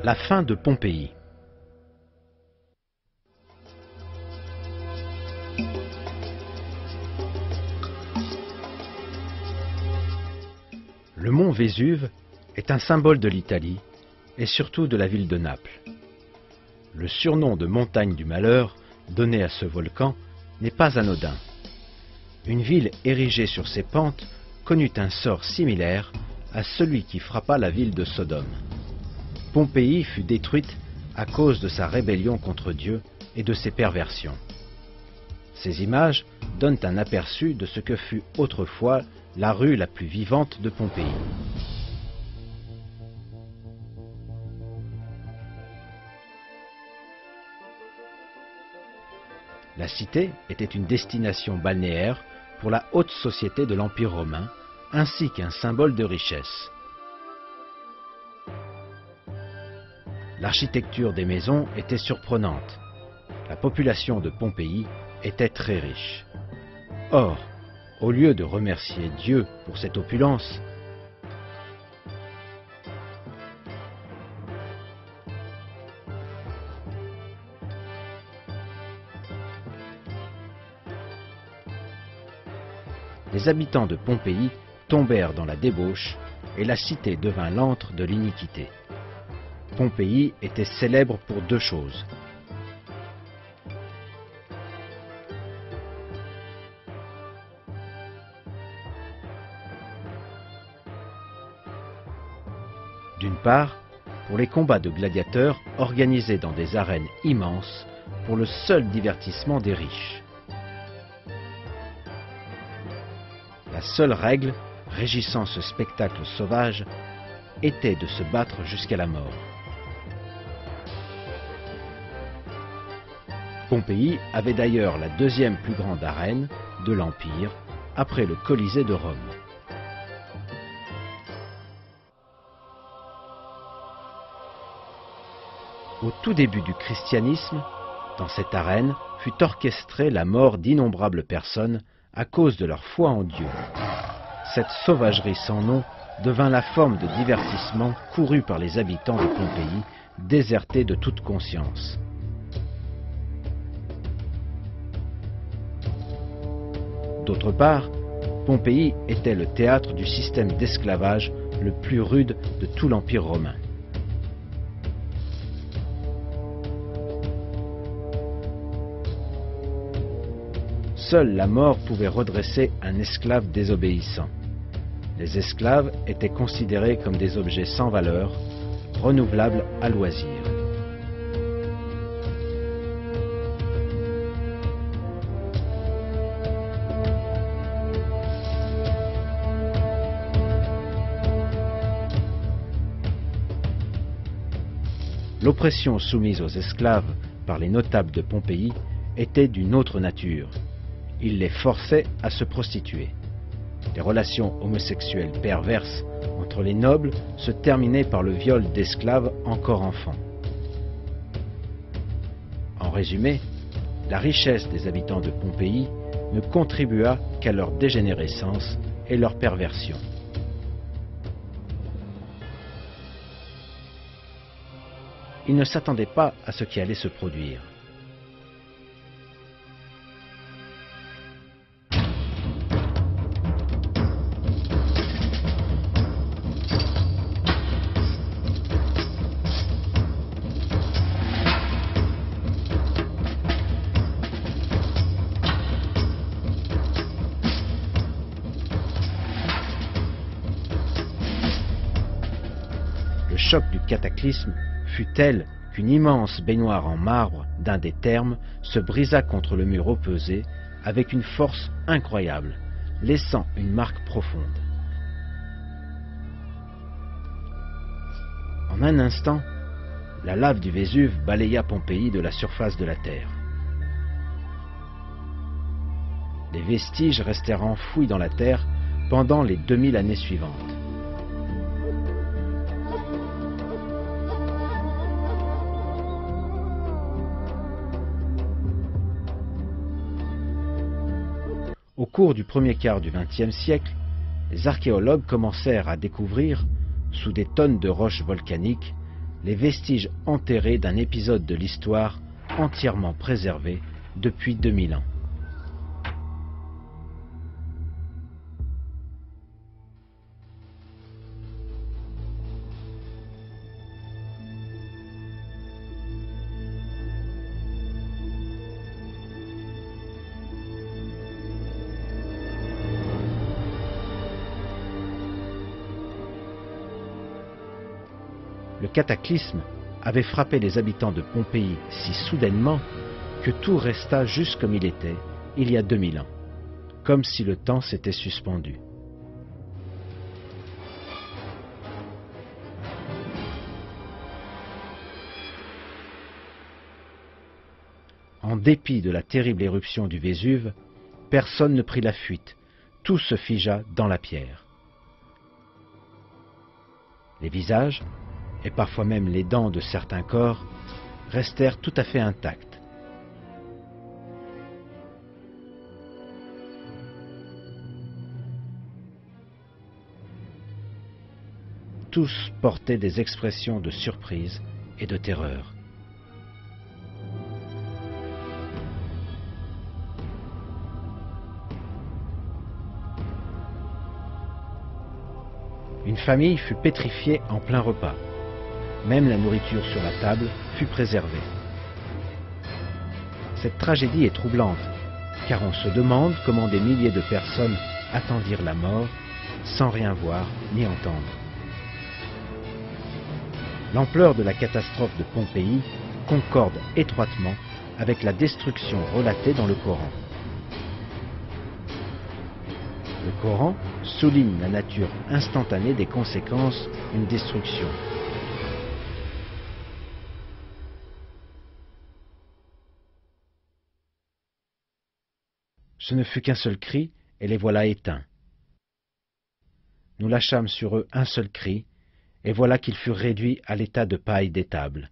La fin de Pompéi. Le mont Vésuve est un symbole de l'Italie et surtout de la ville de Naples. Le surnom de montagne du malheur donné à ce volcan n'est pas anodin. Une ville érigée sur ses pentes connut un sort similaire à celui qui frappa la ville de Sodome. Pompéi fut détruite à cause de sa rébellion contre Dieu et de ses perversions. Ces images donnent un aperçu de ce que fut autrefois la rue la plus vivante de Pompéi. La cité était une destination balnéaire pour la haute société de l'Empire romain, ainsi qu'un symbole de richesse. L'architecture des maisons était surprenante. La population de Pompéi était très riche. Or, au lieu de remercier Dieu pour cette opulence, les habitants de Pompéi tombèrent dans la débauche et la cité devint l'antre de l'iniquité. Pompéi était célèbre pour deux choses. D'une part, pour les combats de gladiateurs organisés dans des arènes immenses pour le seul divertissement des riches. La seule règle régissant ce spectacle sauvage était de se battre jusqu'à la mort. Pompéi avait d'ailleurs la deuxième plus grande arène de l'Empire après le Colisée de Rome. Au tout début du christianisme, dans cette arène fut orchestrée la mort d'innombrables personnes à cause de leur foi en Dieu. Cette sauvagerie sans nom devint la forme de divertissement couru par les habitants de Pompéi, désertés de toute conscience. D'autre part, Pompéi était le théâtre du système d'esclavage le plus rude de tout l'Empire romain. Seule la mort pouvait redresser un esclave désobéissant. Les esclaves étaient considérés comme des objets sans valeur, renouvelables à loisir. L'oppression soumise aux esclaves par les notables de Pompéi était d'une autre nature. Ils les forçaient à se prostituer. Les relations homosexuelles perverses entre les nobles se terminaient par le viol d'esclaves encore enfants. En résumé, la richesse des habitants de Pompéi ne contribua qu'à leur dégénérescence et leur perversion. Ils ne s'attendaient pas à ce qui allait se produire. Le choc du cataclysme fut tel qu'une immense baignoire en marbre d'un des thermes se brisa contre le mur opposé avec une force incroyable, laissant une marque profonde. En un instant, la lave du Vésuve balaya Pompéi de la surface de la terre. Les vestiges restèrent enfouis dans la terre pendant les 2000 années suivantes. Au cours du premier quart du XXe siècle, les archéologues commencèrent à découvrir, sous des tonnes de roches volcaniques, les vestiges enterrés d'un épisode de l'histoire entièrement préservé depuis 2000 ans. Le cataclysme avait frappé les habitants de Pompéi si soudainement que tout resta juste comme il était il y a 2000 ans, comme si le temps s'était suspendu. En dépit de la terrible éruption du Vésuve, personne ne prit la fuite, tout se figea dans la pierre. Les visages, et parfois même les dents de certains corps, restèrent tout à fait intacts. Tous portaient des expressions de surprise et de terreur. Une famille fut pétrifiée en plein repas. Même la nourriture sur la table fut préservée. Cette tragédie est troublante, car on se demande comment des milliers de personnes attendirent la mort sans rien voir ni entendre. L'ampleur de la catastrophe de Pompéi concorde étroitement avec la destruction relatée dans le Coran. Le Coran souligne la nature instantanée des conséquences d'une destruction. Ce ne fut qu'un seul cri, et les voilà éteints. Nous lâchâmes sur eux un seul cri, et voilà qu'ils furent réduits à l'état de paille d'étable.